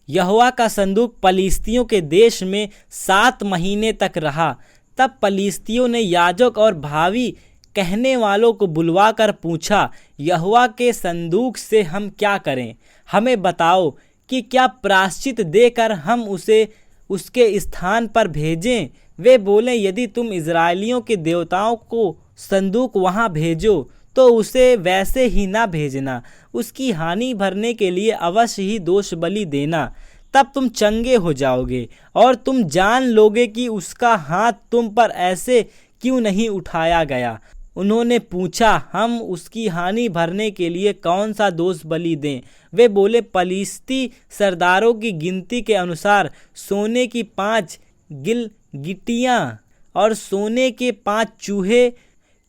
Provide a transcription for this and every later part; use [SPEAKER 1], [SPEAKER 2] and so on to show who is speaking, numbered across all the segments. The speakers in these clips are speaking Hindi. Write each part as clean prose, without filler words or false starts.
[SPEAKER 1] यहोवा का संदूक पलिश्तियों के देश में 7 महीने तक रहा। तब पलिश्तियों ने याजक और भावी कहने वालों को बुलवाकर पूछा, यहोवा के संदूक से हम क्या करें? हमें बताओ कि क्या प्रायश्चित देकर हम उसे उसके स्थान पर भेजें? वे बोले, यदि तुम इज़राइलियों के देवताओं को संदूक वहां भेजो तो उसे वैसे ही ना भेजना, उसकी हानि भरने के लिए अवश्य ही दोष बलि देना, तब तुम चंगे हो जाओगे और तुम जान लोगे कि उसका हाथ तुम पर ऐसे क्यों नहीं उठाया गया। उन्होंने पूछा, हम उसकी हानि भरने के लिए कौन सा दोष बलि दें? वे बोले, पलिश्ती सरदारों की गिनती के अनुसार सोने की 5 गिलगिटियां और सोने के 5 चूहे,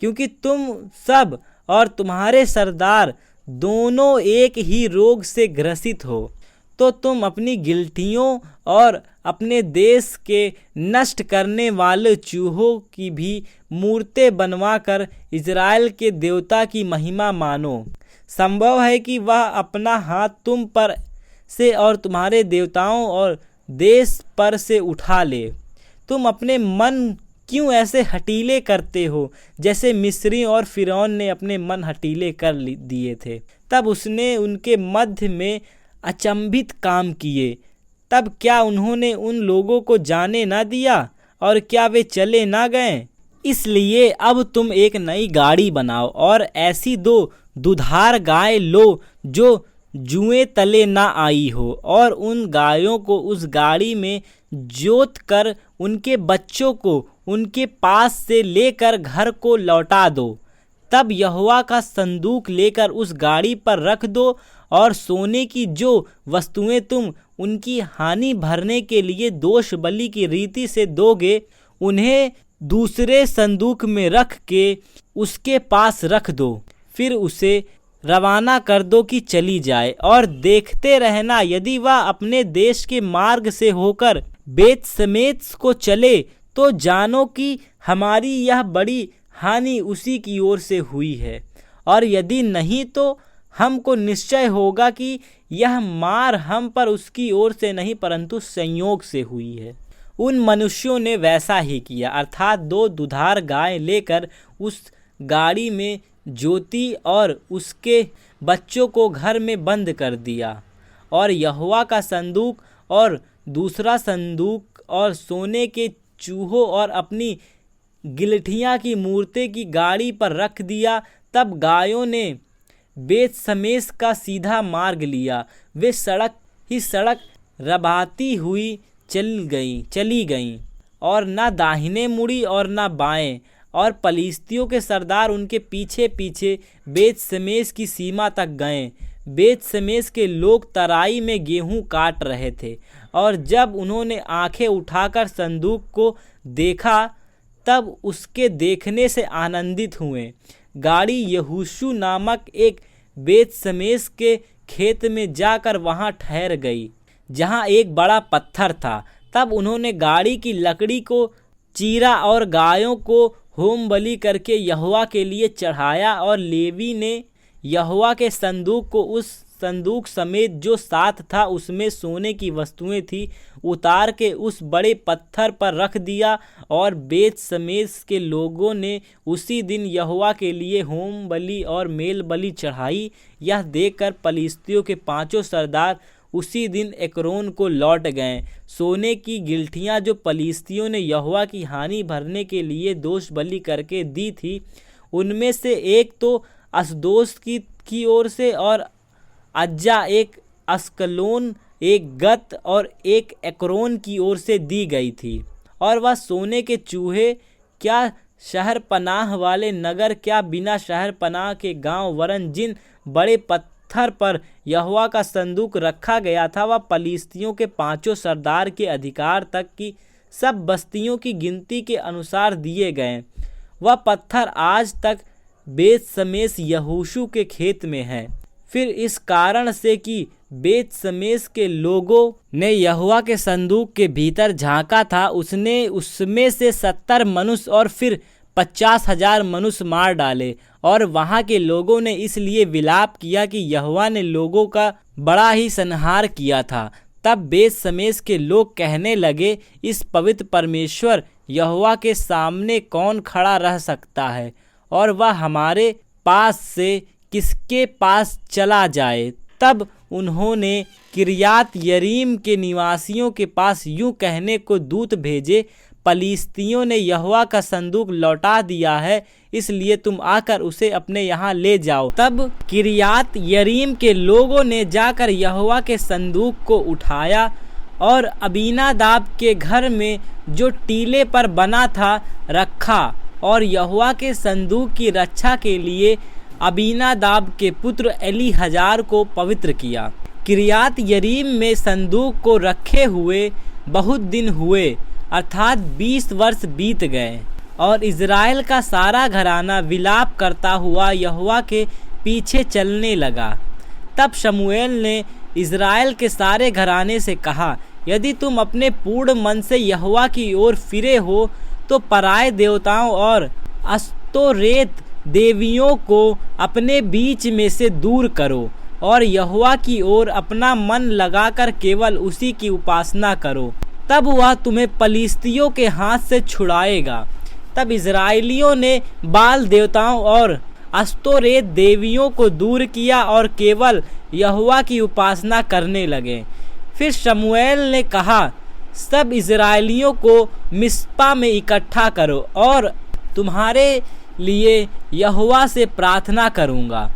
[SPEAKER 1] क्योंकि तुम सब और तुम्हारे सरदार दोनों एक ही रोग से ग्रसित हो, तो तुम अपनी गिलटियों और अपने देश के नष्ट करने वाले चूहों की भी मूर्तें बनवाकर इज़राइल के देवता की महिमा मानो। संभव है कि वह अपना हाथ तुम पर से और तुम्हारे देवताओं और देश पर से उठा ले। तुम अपने मन क्यों ऐसे हटीले करते हो, जैसे मिस्री और फिरौन ने अपने मन हटीले कर दिए थे। तब उसने उनके मध्य में अचंभित काम किए। तब क्या उन्होंने उन लोगों को जाने ना दिया और क्या वे चले ना गए? इसलिए अब तुम एक नई गाड़ी बनाओ और ऐसी 2 दुधार गाय लो जो जुएं तले ना आई हो, और उन गायों को उस गाड़ी में जोत कर उनके बच्चों को उनके पास से लेकर घर को लौटा दो। तब यहोवा का संदूक लेकर उस गाड़ी पर रख दो और सोने की जो वस्तुएं तुम उनकी हानि भरने के लिए दोष बलि की रीति से दोगे, उन्हें दूसरे संदूक में रख के उसके पास रख दो। फिर उसे रवाना कर दो कि चली जाए, और देखते रहना, यदि वह अपने देश के मार्ग से होकर बेतशेमेश को चले तो जानो कि हमारी यह बड़ी हानि उसी की ओर से हुई है, और यदि नहीं तो हमको निश्चय होगा कि यह मार हम पर उसकी ओर से नहीं परंतु संयोग से हुई है। उन मनुष्यों ने वैसा ही किया, अर्थात 2 दुधार गाय लेकर उस गाड़ी में जोती और उसके बच्चों को घर में बंद कर दिया, और यहोवा का संदूक और दूसरा संदूक और सोने के चूहों और अपनी गिलटियां की मूर्ति की गाड़ी पर रख दिया। तब गायों ने बेतशेमेश का सीधा मार्ग लिया। वे सड़क ही सड़क रबाती हुई चली गईं और ना दाहिने मुड़ी और ना बाएं, और पलिश्तियों के सरदार उनके पीछे पीछे बेतशेमेश की सीमा तक गए। बेतशेमेश के लोग तराई में गेहूं काट रहे थे, और जब उन्होंने आंखें उठाकर संदूक को देखा तब उसके देखने से आनंदित हुए। गाड़ी यहोशू नामक एक बेतशेमेश के खेत में जाकर वहां ठहर गई, जहां एक बड़ा पत्थर था। तब उन्होंने गाड़ी की लकड़ी को चीरा और गायों को होम बलि करके यहोवा के लिए चढ़ाया, और लेवी ने यहोवा के संदूक को उस संदूक समेत जो साथ था उसमें सोने की वस्तुएं थी उतार के उस बड़े पत्थर पर रख दिया। और बेतशेमेश के लोगों ने उसी दिन यहोवा के लिए होम बलि और मेल बलि चढ़ाई। यह देखकर पलिश्तियों के 5 सरदार उसी दिन एक्रोन को लौट गए। सोने की गिलटियां जो पलिश्तियों ने यहोवा की हानि भरने के लिए दोष बलि करके दी थी, उनमें से एक तो अस्दोद की ओर से, और अज्जा, एक अस्कलोन, एक गत और एक एक्रोन की ओर से दी गई थी। और वह सोने के चूहे क्या शहर पनाह वाले नगर, क्या बिना शहर पनाह के गांव, वरन जिन बड़े पत्थर पर यहोवा का संदूक रखा गया था, वह पलिश्तियों के 5 सरदार के अधिकार तक की सब बस्तियों की गिनती के अनुसार दिए गए। वह पत्थर आज तक बेतशेमेश यहोशू के खेत में है। फिर इस कारण से कि बेतशेमेश के लोगों ने यहोवा के संदूक के भीतर झांका था, उसने उसमें से 70 मनुष्य और फिर 50,000 मनुष्य मार डाले। और वहां के लोगों ने इसलिए विलाप किया कि यहोवा ने लोगों का बड़ा ही संहार किया था। तब बेत शमेश के लोग कहने लगे, इस पवित्र परमेश्वर यहोवा के सामने कौन खड़ा रह सकता है, और वह हमारे पास से किसके पास चला जाए। तब उन्होंने किर्यात यरीम के निवासियों के पास यूं कहने को दूत भेजे, पलिश्तियों ने यहोवा का संदूक लौटा दिया है, इसलिए तुम आकर उसे अपने यहाँ ले जाओ। तब किर्यात यरीम के लोगों ने जाकर यहोवा के संदूक को उठाया और अबीनादाब के घर में जो टीले पर बना था रखा, और यहोवा के संदूक की रक्षा के लिए अबीनादाब के पुत्र एलीहजार को पवित्र किया। किर्यात यरीम में संदूक को रखे हुए बहुत दिन हुए, अर्थात 20 वर्ष बीत गए, और इज़राइल का सारा घराना विलाप करता हुआ यहोवा के पीछे चलने लगा। तब शमूएल ने इज़राइल के सारे घराने से कहा, यदि तुम अपने पूर्ण मन से यहोवा की ओर फिरे हो तो पराए देवताओं और अस्तोरेत देवियों को अपने बीच में से दूर करो, और यहोवा की ओर अपना मन लगाकर केवल उसी की उपासना करो, तब वह तुम्हें पलिश्तियों के हाथ से छुड़ाएगा। तब इज़राइलियों ने बाल देवताओं और अस्तोरेत देवियों को दूर किया और केवल यहोवा की उपासना करने लगे। फिर शमूएल ने कहा, सब इज़राइलियों को मिस्पा में इकट्ठा करो, और तुम्हारे लिए यहोवा से प्रार्थना करूँगा।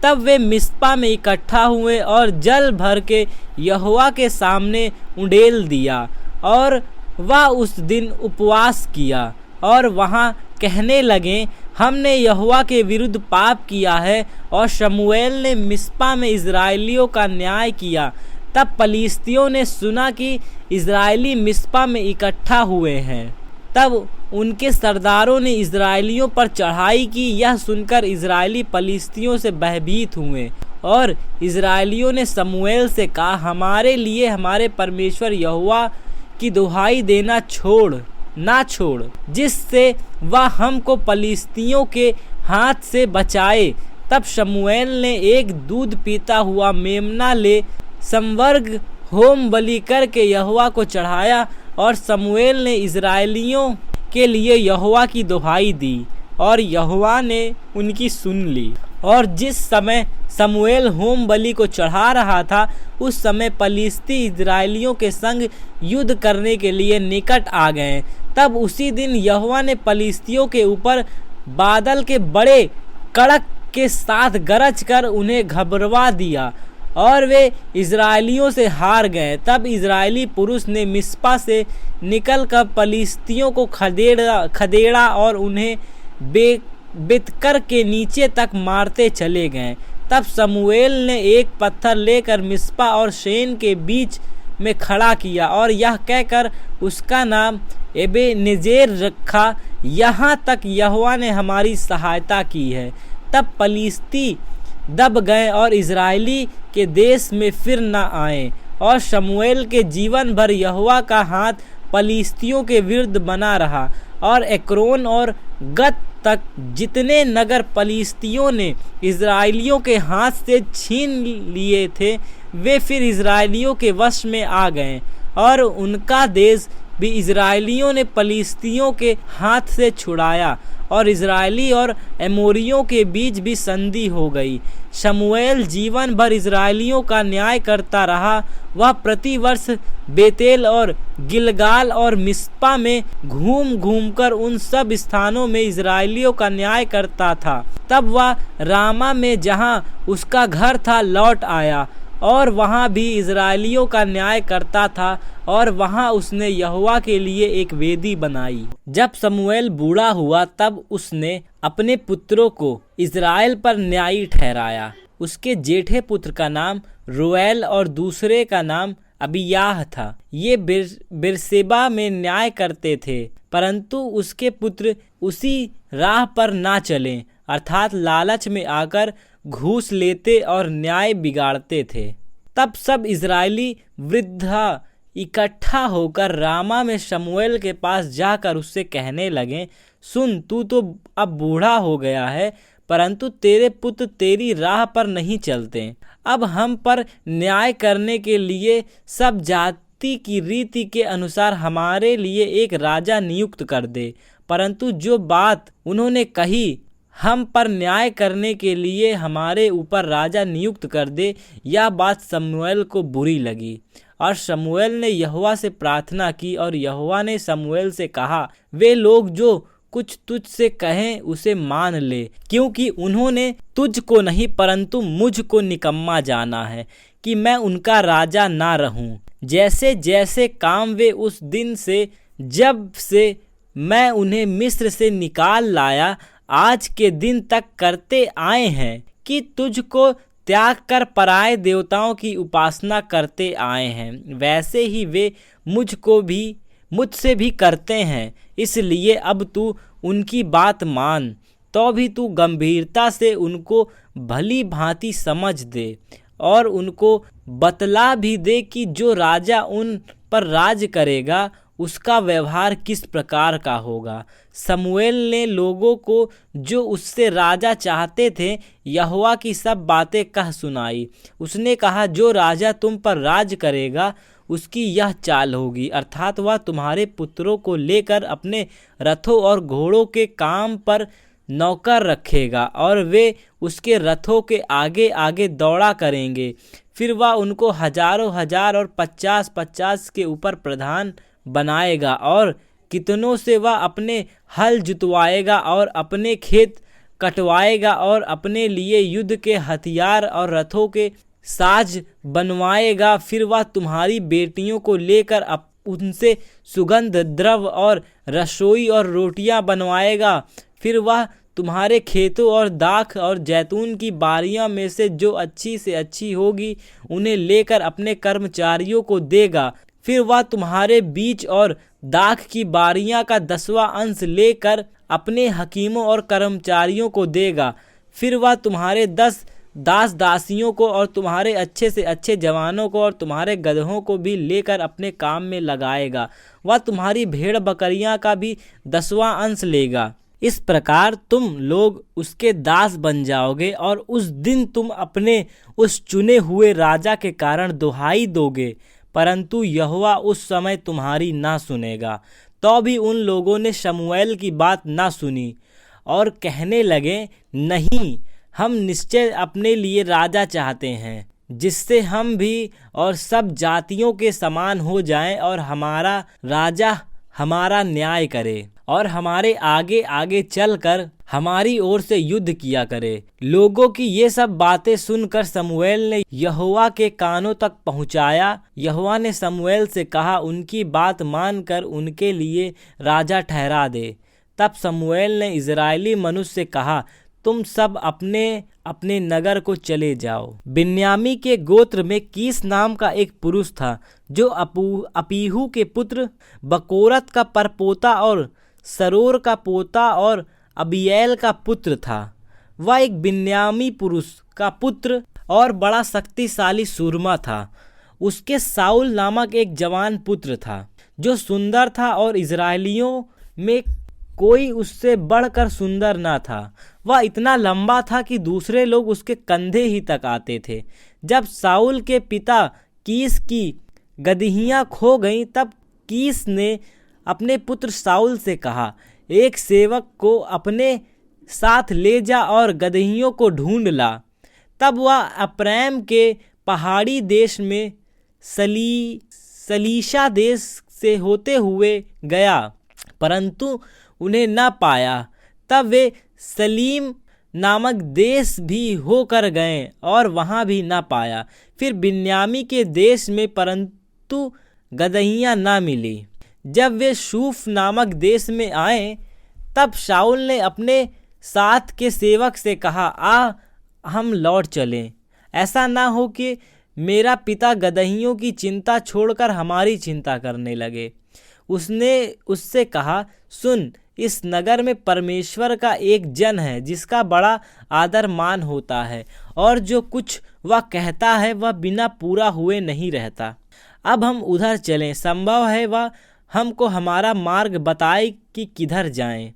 [SPEAKER 1] तब वे मिस्पा में इकट्ठा हुए और जल भर के यहोवा के सामने उंडेल दिया, और वह उस दिन उपवास किया, और वहाँ कहने लगे, हमने यहोवा के विरुद्ध पाप किया है। और शमूएल ने मिस्पा में इज़राइलियों का न्याय किया। तब पलिश्तियों ने सुना कि इज़राइली मिस्पा में इकट्ठा हुए हैं। तब उनके सरदारों ने इज़राइलियों पर चढ़ाई की। यह सुनकर इज़राइली पलिश्तियों से भयभीत हुए, और इज़राइलियों ने शमूएल से कहा, हमारे लिए हमारे परमेश्वर यहोवा की दुहाई देना ना छोड़, जिससे वह हमको पलिश्तियों के हाथ से बचाए। तब शमूएल ने एक दूध पीता हुआ मेमना ले संवर्ग होम बलि करके यहोवा को चढ़ाया, और शमूएल ने इज़राइलियों के लिए यहोवा की दुहाई दी, और यहोवा ने उनकी सुन ली। और जिस समय शमूएल होम बलि को चढ़ा रहा था, उस समय पलिश्ती इज़राइलियों के संग युद्ध करने के लिए निकट आ गए। तब उसी दिन यहोवा ने पलिश्तियों के ऊपर बादल के बड़े कड़क के साथ गरज कर उन्हें घबरवा दिया, और वे इज़राइलियों से हार गए। तब इज़राइली पुरुष ने मिस्पा से निकलकर पलिश्तियों को खदेड़ा और उन्हें बेतकर के नीचे तक मारते चले गए। तब शमूएल ने एक पत्थर लेकर मिस्पा और शेन के बीच में खड़ा किया, और यह कहकर उसका नाम एबेनेजेर रखा, यहाँ तक यहोवा ने हमारी सहायता की है। तब पलिश्ती दब गए और इज़राइली के देश में फिर न आए, और शमूएल के जीवन भर यहोवा का हाथ पलिश्तियों के विरुद्ध बना रहा, और एक्रोन और गत तक जितने नगर पलिश्तियों ने इज़राइलियों के हाथ से छीन लिए थे, वे फिर इज़राइलियों के वश में आ गए, और उनका देश भी इज़राइलियों ने पलिश्तियों के हाथ से छुड़ाया, और इज़राइली और एमोरियों के बीच भी संधि हो गई। शमूएल जीवन भर इज़राइलियों का न्याय करता रहा। वह प्रतिवर्ष बेतेल और गिलगाल और मिस्पा में घूम घूमकर उन सब स्थानों में इज़राइलियों का न्याय करता था। तब वह रामा में जहाँ उसका घर था लौट आया, और वहाँ भी इज़राइलियों का न्याय करता था, और वहाँ उसने यहोवा के लिए एक वेदी बनाई। जब शमूएल बूढ़ा हुआ, तब उसने अपने पुत्रों को इज़राइल पर न्यायी ठहराया। उसके जेठे पुत्र का नाम रोएल और दूसरे का नाम अबियाह था। ये बेरशेबा में न्याय करते थे, परंतु उसके पुत्र उसी राह पर ना चले, अर्थात लालच में आकर घूस लेते और न्याय बिगाड़ते थे। तब सब इज़राइली वृद्धा इकट्ठा होकर रामा में शमूएल के पास जाकर उससे कहने लगे, सुन, तू तो अब बूढ़ा हो गया है, परंतु तेरे पुत्र तेरी राह पर नहीं चलते। अब हम पर न्याय करने के लिए सब जाति की रीति के अनुसार हमारे लिए एक राजा नियुक्त कर दे। परंतु जो बात उन्होंने कही, हम पर न्याय करने के लिए हमारे ऊपर राजा नियुक्त कर दे, यह बात शमूएल को बुरी लगी। और शमूएल ने यहोवा से प्रार्थना की और यहोवा ने शमूएल से कहा, वे लोग जो कुछ तुझसे कहें उसे मान ले, क्योंकि उन्होंने तुझको नहीं परंतु मुझको निकम्मा जाना है कि मैं उनका राजा ना रहूं। जैसे जैसे काम वे उस दिन से जब से मैं उन्हें मिस्र से निकाल लाया आज के दिन तक करते आए हैं कि तुझको त्याग कर पराए देवताओं की उपासना करते आए हैं, वैसे ही वे मुझसे भी करते हैं। इसलिए अब तू उनकी बात मान, तो भी तू गंभीरता से उनको भली भांति समझ दे और उनको बतला भी दे कि जो राजा उन पर राज करेगा उसका व्यवहार किस प्रकार का होगा। शमूएल ने लोगों को जो उससे राजा चाहते थे यहोवा की सब बातें कह सुनाई। उसने कहा, जो राजा तुम पर राज करेगा उसकी यह चाल होगी, अर्थात वह तुम्हारे पुत्रों को लेकर अपने रथों और घोड़ों के काम पर नौकर रखेगा और वे उसके रथों के आगे आगे दौड़ा करेंगे। फिर वह उनको हजारों हजार और 50-50 के ऊपर प्रधान बनाएगा और कितनों से वह अपने हल जुतवाएगा और अपने खेत कटवाएगा और अपने लिए युद्ध के हथियार और रथों के साज बनवाएगा। फिर वह तुम्हारी बेटियों को लेकर उनसे सुगंध द्रव्य और रसोई और रोटियां बनवाएगा। फिर वह तुम्हारे खेतों और दाख और जैतून की बारियां में से जो अच्छी से अच्छी होगी उन्हें लेकर अपने कर्मचारियों को देगा। फिर वह तुम्हारे बीज और दाख की बारियां का 10वां अंश लेकर अपने हकीमों और कर्मचारियों को देगा। फिर वह तुम्हारे 10 दास दासियों को और तुम्हारे अच्छे से अच्छे जवानों को और तुम्हारे गदहों को भी लेकर अपने काम में लगाएगा। वह तुम्हारी भेड़ बकरियां का भी 10वां अंश लेगा। इस प्रकार तुम लोग उसके दास बन जाओगे और उस दिन तुम अपने उस चुने हुए राजा के कारण दुहाई दोगे, परंतु यहोवा उस समय तुम्हारी ना सुनेगा। तो भी उन लोगों ने शमूएल की बात ना सुनी और कहने लगे, नहीं, हम निश्चय अपने लिए राजा चाहते हैं जिससे हम भी और सब जातियों के समान हो जाएं और हमारा राजा हमारा न्याय करे और हमारे आगे आगे चलकर हमारी ओर से युद्ध किया करे। लोगों की ये सब बातें सुनकर शमूएल ने यहोवा के कानों तक पहुंचाया। यहोवा ने शमूएल से कहा, उनकी बात मानकर उनके लिए राजा ठहरा दे। तब शमूएल ने इजरायली मनुष्य से कहा, तुम सब अपने अपने नगर को चले जाओ। बिन्यामी के गोत्र में कीस नाम का एक पुरुष था जो अपीहू के पुत्र बकोरत का परपोता और सरोर का पोता और अबीएल का पुत्र था। वह एक बिन्यामी पुरुष का पुत्र और बड़ा शक्तिशाली सूरमा था। उसके साउल नामक एक जवान पुत्र था जो सुंदर था और इजरायलियों में कोई उससे बढ़कर सुंदर ना था। वह इतना लंबा था कि दूसरे लोग उसके कंधे ही तक आते थे। जब साउल के पिता कीस की गदहियां खो गईं, तब कीस ने अपने पुत्र साउल से कहा, एक सेवक को अपने साथ ले जा और गदहियों को ढूंढ ला। तब वह अप्रैम के पहाड़ी देश में सलीशा देश से होते हुए गया, परंतु उन्हें न पाया। तब वे सलीम नामक देश भी होकर गए और वहां भी न पाया। फिर बिन्यामी के देश में परंतु गदहियां न मिली। जब वे शूफ नामक देश में आए, तब शाऊल ने अपने साथ के सेवक से कहा, आ हम लौट चलें, ऐसा ना हो कि मेरा पिता गदहियों की चिंता छोड़कर हमारी चिंता करने लगे। उसने उससे कहा, सुन, इस नगर में परमेश्वर का एक जन है जिसका बड़ा आदर मान होता है और जो कुछ वह कहता है वह बिना पूरा हुए नहीं रहता। अब हम उधर चलें, संभव है वह हमको हमारा मार्ग बताए कि किधर जाएं।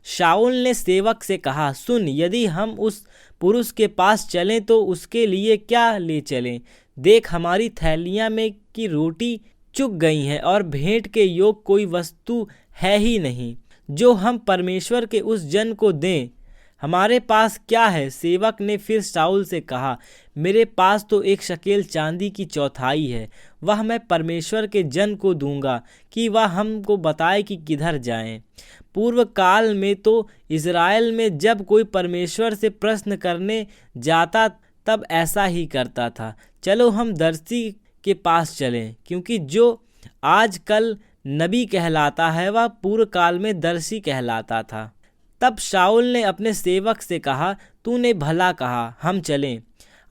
[SPEAKER 1] शाऊल ने सेवक से कहा, सुन, यदि हम उस पुरुष के पास चलें तो उसके लिए क्या ले चलें? देख, हमारी थैलियां में की रोटी चुक गई हैं और भेंट के योग कोई वस्तु है ही नहीं जो हम परमेश्वर के उस जन को दें। हमारे पास क्या है? सेवक ने फिर शाऊल से कहा, मेरे पास तो 1 शकेल चांदी की चौथाई है, वह मैं परमेश्वर के जन को दूंगा कि वह हमको बताए कि किधर जाएं। पूर्व काल में तो इज़राइल में जब कोई परमेश्वर से प्रश्न करने जाता तब ऐसा ही करता था। चलो हम दर्शी के पास चलें, क्योंकि जो आजकल नबी कहलाता है वह पूर्व काल में दर्शी कहलाता था। तब शाऊल ने अपने सेवक से कहा, तूने भला कहा, हम चलें।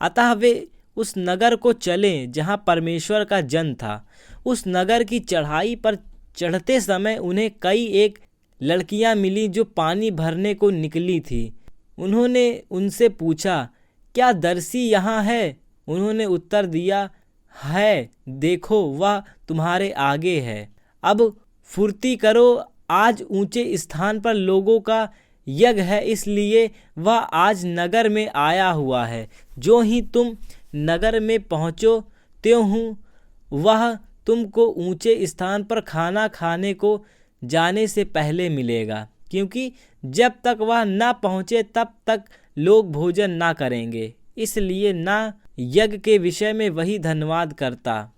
[SPEAKER 1] अतः वे उस नगर को चले जहाँ परमेश्वर का जन था। उस नगर की चढ़ाई पर चढ़ते समय उन्हें कई एक लड़कियां मिली जो पानी भरने को निकली थी। उन्होंने उनसे पूछा, क्या दर्शी यहाँ है? उन्होंने उत्तर दिया, है, देखो वह तुम्हारे आगे है। अब फुर्ती करो, आज ऊंचे स्थान पर लोगों का यज्ञ है, इसलिए वह आज नगर में आया हुआ है। जो ही तुम नगर में पहुँचो त्यों वह तुमको ऊंचे स्थान पर खाना खाने को जाने से पहले मिलेगा, क्योंकि जब तक वह न पहुँचे तब तक लोग भोजन ना करेंगे। इसलिए ना यज्ञ के विषय में वही धन्यवाद करता,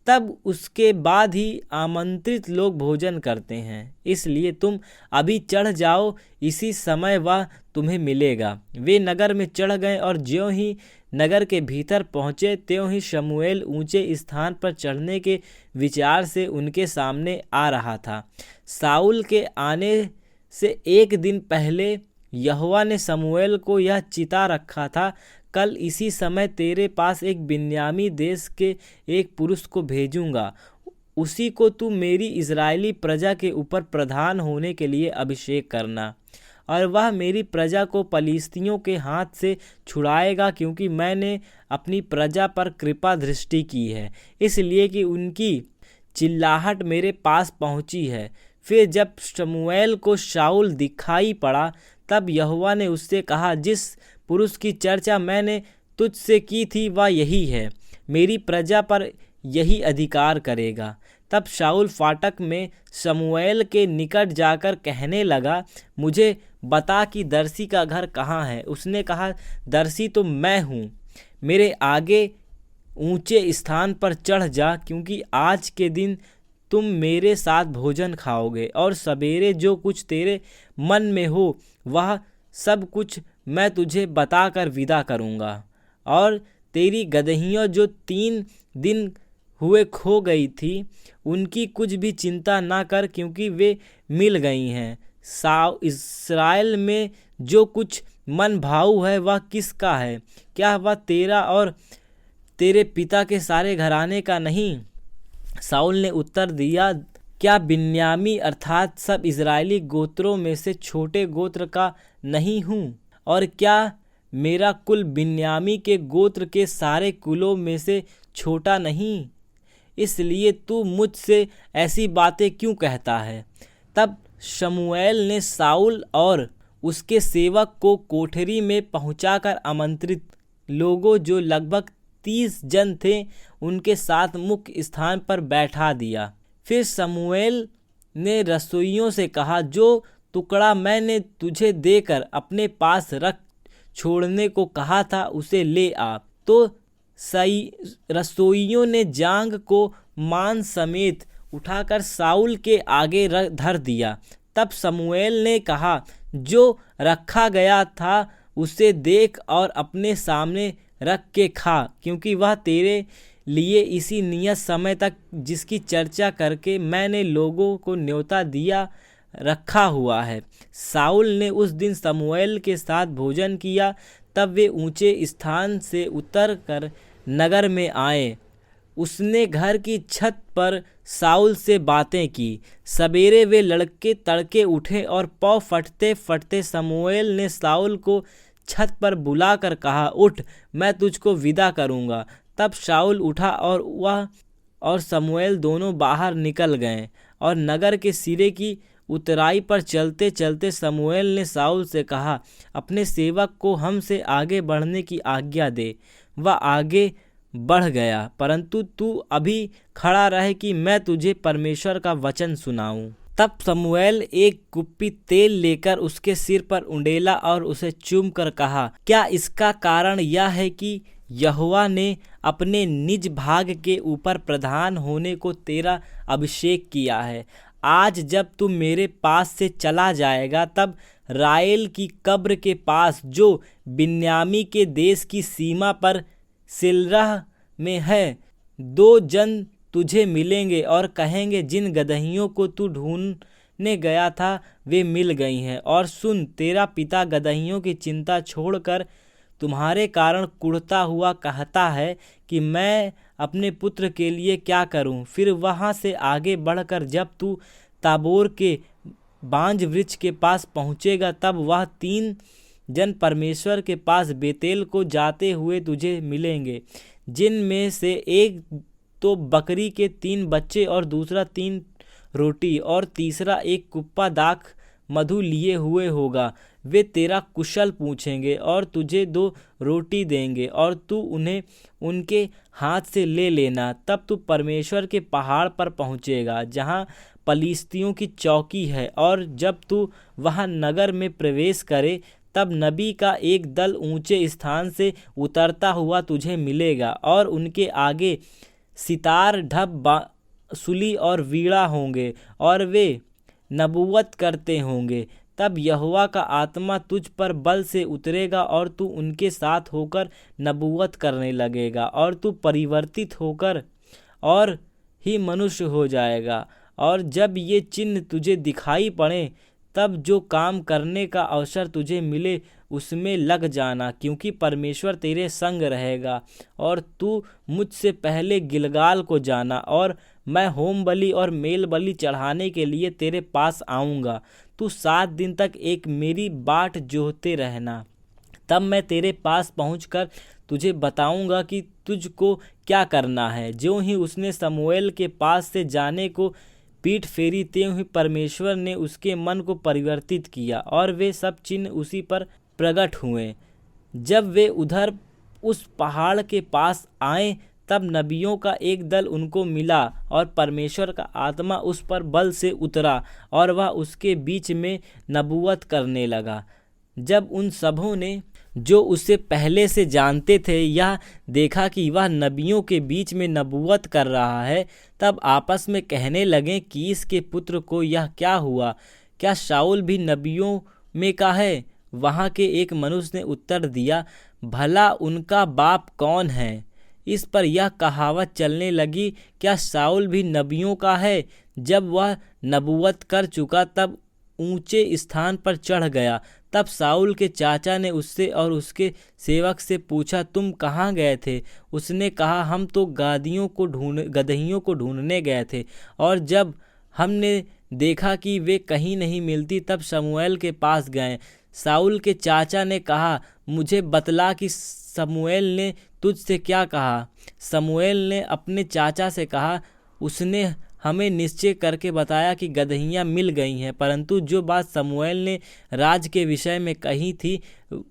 [SPEAKER 1] तब उसके बाद ही आमंत्रित लोग भोजन करते हैं। इसलिए तुम अभी चढ़ जाओ, इसी समय वह तुम्हें मिलेगा। वे नगर में चढ़ गए और ज्यों ही नगर के भीतर पहुँचे त्यों ही शमूएल ऊंचे स्थान पर चढ़ने के विचार से उनके सामने आ रहा था। शाऊल के आने से 1 दिन पहले यहोवा ने शमूएल को यह चिता रखा था, कल इसी समय तेरे पास एक बिन्यामी देश के एक पुरुष को भेजूंगा, उसी को तू मेरी इज़राइली प्रजा के ऊपर प्रधान होने के लिए अभिषेक करना, और वह मेरी प्रजा को पलिश्तियों के हाथ से छुड़ाएगा, क्योंकि मैंने अपनी प्रजा पर कृपा दृष्टि की है, इसलिए कि उनकी चिल्लाहट मेरे पास पहुंची है। फिर जब शमूएल को शाऊल दिखाई पड़ा तब यहोवा ने उससे कहा, जिस पुरुष की चर्चा मैंने तुझसे की थी वह यही है, मेरी प्रजा पर यही अधिकार करेगा। तब शाऊल फाटक में शमूएल के निकट जाकर कहने लगा, मुझे बता कि दर्शी का घर कहाँ है? उसने कहा, दर्शी तो मैं हूँ, मेरे आगे ऊंचे स्थान पर चढ़ जा, क्योंकि आज के दिन तुम मेरे साथ भोजन खाओगे, और सवेरे जो कुछ तेरे मन में हो वह सब कुछ मैं तुझे बताकर विदा करूँगा। और तेरी गदहियों जो 3 दिन हुए खो गई थी, उनकी कुछ भी चिंता ना कर, क्योंकि वे मिल गई हैं। इस्राएल में जो कुछ मन भाऊ है वह किसका है? क्या वह तेरा और तेरे पिता के सारे घराने का नहीं? शाऊल ने उत्तर दिया, क्या बिन्यामी अर्थात सब इज़राइली गोत्रों में से छोटे गोत्र का नहीं हूँ? और क्या मेरा कुल बिन्यामी के गोत्र के सारे कुलों में से छोटा नहीं? इसलिए तू मुझसे ऐसी बातें क्यों कहता है? तब शमूएल ने शाऊल और उसके सेवक को कोठरी में पहुंचाकर आमंत्रित लोगों, जो लगभग 30 जन थे, उनके साथ मुख्य स्थान पर बैठा दिया। फिर शमूएल ने रसोइयों से कहा, जो टुकड़ा मैंने तुझे देकर अपने पास रख छोड़ने को कहा था उसे ले आ। तो रसोइयों ने जांग को मांस समेत उठाकर शाऊल के आगे धर दिया। तब शमूएल ने कहा, जो रखा गया था उसे देख और अपने सामने रख के खा, क्योंकि वह तेरे लिए इसी नियत समय तक जिसकी चर्चा करके मैंने लोगों को न्योता दिया रखा हुआ है। शाऊल ने उस दिन शमूएल के साथ भोजन किया। तब वे ऊंचे स्थान से उतर कर नगर में आए। उसने घर की छत पर शाऊल से बातें की। सवेरे वे लड़के तड़के उठे और पौ फटते फटते शमूएल ने शाऊल को छत पर बुलाकर कहा, उठ, मैं तुझको विदा करूँगा। तब शाऊल उठा और वह और शमूएल दोनों बाहर निकल गए और नगर के सिरे की उतराई पर चलते चलते शमूएल ने शाऊल से कहा, अपने सेवक को हमसे आगे बढ़ने की आज्ञा दे। वह आगे बढ़ गया, परंतु तू अभी खड़ा रहे कि मैं तुझे परमेश्वर का वचन सुनाऊं। तब शमूएल एक कुप्पी तेल लेकर उसके सिर पर उंडेला और उसे चूम कर कहा, क्या इसका कारण यह है कि यहोवा ने अपने निज भाग के ऊपर प्रधान होने को तेरा अभिषेक किया है? आज जब तू मेरे पास से चला जाएगा, तब राएल की कब्र के पास जो बिन्यामी के देश की सीमा पर सिलरह में है, 2 जन तुझे मिलेंगे और कहेंगे, जिन गदहियों को तू ढूंढने गया था वे मिल गई हैं। और सुन, तेरा पिता गदहियों की चिंता छोड़कर तुम्हारे कारण कुढ़ता हुआ कहता है कि मैं अपने पुत्र के लिए क्या करूं। फिर वहां से आगे बढ़कर जब तू ताबोर के बांज वृक्ष के पास पहुंचेगा, तब वह 3 जन परमेश्वर के पास बेतेल को जाते हुए तुझे मिलेंगे, जिनमें से एक तो बकरी के 3 बच्चे और दूसरा 3 रोटी और तीसरा एक कुप्पा दाख मधु लिए हुए होगा। वे तेरा कुशल पूछेंगे और तुझे 2 रोटी देंगे और तू उन्हें उनके हाथ से ले लेना। तब तू परमेश्वर के पहाड़ पर पहुँचेगा जहाँ पलिश्तियों की चौकी है, और जब तू वहाँ नगर में प्रवेश करे, तब नबी का एक दल ऊंचे स्थान से उतरता हुआ तुझे मिलेगा और उनके आगे सितार, ढब, बांसुरी और वीणा होंगे और वे नबूवत करते होंगे। तब यहोवा का आत्मा तुझ पर बल से उतरेगा और तू उनके साथ होकर नबूवत करने लगेगा, और तू परिवर्तित होकर और ही मनुष्य हो जाएगा। और जब ये चिन्ह तुझे दिखाई पड़े, तब जो काम करने का अवसर तुझे मिले उसमें लग जाना, क्योंकि परमेश्वर तेरे संग रहेगा। और तू मुझसे पहले गिलगाल को जाना, और मैं होम बलि और मेल बलि चढ़ाने के लिए तेरे पास आऊँगा। तू 7 दिन तक एक मेरी बाट जोहते रहना। तब मैं तेरे पास पहुंचकर तुझे बताऊंगा कि तुझको क्या करना है। ज्यों ही उसने शमूएल के पास से जाने को पीठ फेरी, त्यों ही परमेश्वर ने उसके मन को परिवर्तित किया, और वे सब चिन्ह उसी पर प्रकट हुए। जब वे उधर उस पहाड़ के पास आए, तब नबियों का एक दल उनको मिला, और परमेश्वर का आत्मा उस पर बल से उतरा, और वह उसके बीच में नबूवत करने लगा। जब उन सबों ने, जो उसे पहले से जानते थे, यह देखा कि वह नबियों के बीच में नबूवत कर रहा है, तब आपस में कहने लगे, कीश के पुत्र को यह क्या हुआ? क्या शाऊल भी नबियों में का है? वहाँ के एक मनुष्य ने उत्तर दिया, भला उनका बाप कौन है? इस पर यह कहावत चलने लगी, क्या शाऊल भी नबियों का है? जब वह नबूवत कर चुका, तब ऊंचे स्थान पर चढ़ गया। तब शाऊल के चाचा ने उससे और उसके सेवक से पूछा, तुम कहाँ गए थे? उसने कहा, हम तो गदहियों को ढूंढने गए थे, और जब हमने देखा कि वे कहीं नहीं मिलती, तब शमूएल के पास गए। शाऊल के चाचा ने कहा, मुझे बतला कि शमूएल ने तुझसे क्या कहा? शमूएल ने अपने चाचा से कहा, उसने हमें निश्चय करके बताया कि गदहियाँ मिल गई हैं, परंतु जो बात शमूएल ने राज के विषय में कही थी,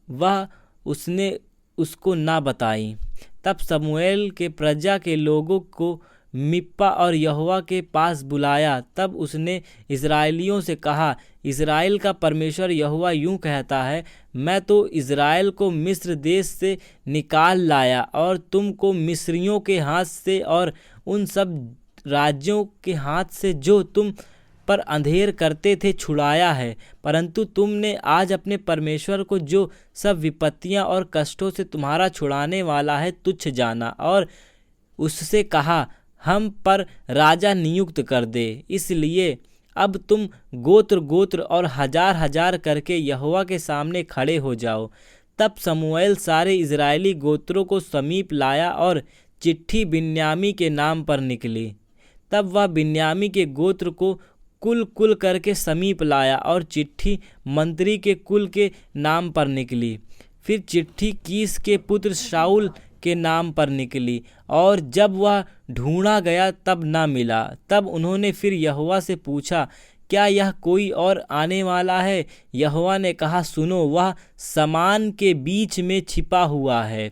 [SPEAKER 1] वह उसने उसको ना बताई। तब शमूएल के प्रजा के लोगों को मिप्पा और यहोवा के पास बुलाया। तब उसने इस्राएलियों से कहा, इस्राएल का परमेश्वर यहोवा यूँ कहता है, मैं तो इस्राएल को मिस्र देश से निकाल लाया, और तुमको मिस्रियों के हाथ से और उन सब राज्यों के हाथ से जो तुम पर अंधेर करते थे छुड़ाया है। परंतु तुमने आज अपने परमेश्वर को, जो सब विपत्तियां और कष्टों से तुम्हारा छुड़ाने वाला है, तुच्छ जाना, और उससे कहा, हम पर राजा नियुक्त कर दे। इसलिए अब तुम गोत्र गोत्र और हजार हजार करके यहोवा के सामने खड़े हो जाओ। तब शमूएल सारे इजरायली गोत्रों को समीप लाया, और चिट्ठी बिन्यामी के नाम पर निकली। तब वह बिन्यामी के गोत्र को कुल कुल करके समीप लाया, और चिट्ठी मंत्री के कुल के नाम पर निकली। फिर चिट्ठी कीश के पुत्र शाऊल के नाम पर निकली, और जब वह ढूंढा गया तब न मिला। तब उन्होंने फिर यहोवा से पूछा, क्या यह कोई और आने वाला है? यहोवा ने कहा, सुनो, वह सामान के बीच में छिपा हुआ है।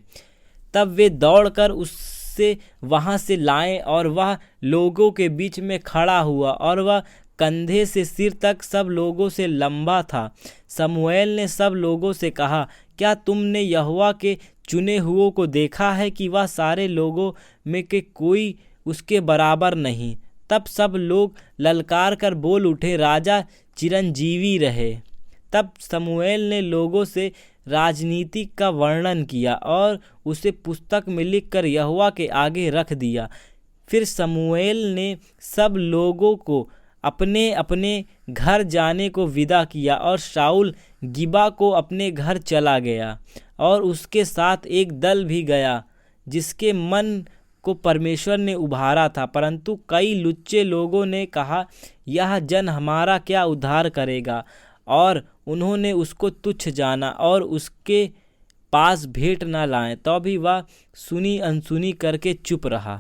[SPEAKER 1] तब वे दौड़कर उससे वहां से लाए और वह लोगों के बीच में खड़ा हुआ और वह कंधे से सिर तक सब लोगों से लंबा था। शमूएल ने सब लोगों से कहा, क्या तुमने यहोवा के चुने हुओं को देखा है कि वह सारे लोगों में के कोई उसके बराबर नहीं? तब सब लोग ललकार कर बोल उठे, राजा चिरंजीवी रहे। तब शमूएल ने लोगों से राजनीति का वर्णन किया और उसे पुस्तक में लिखकर यहोवा के आगे रख दिया। फिर शमूएल ने सब लोगों को अपने अपने घर जाने को विदा किया और शाऊल गिबा को अपने घर चला गया और उसके साथ एक दल भी गया जिसके मन को परमेश्वर ने उभारा था। परंतु कई लुच्चे लोगों ने कहा, यह जन हमारा क्या उद्धार करेगा, और उन्होंने उसको तुच्छ जाना और उसके पास भेंट न लाए। तो भी वह सुनी अनसुनी करके चुप रहा।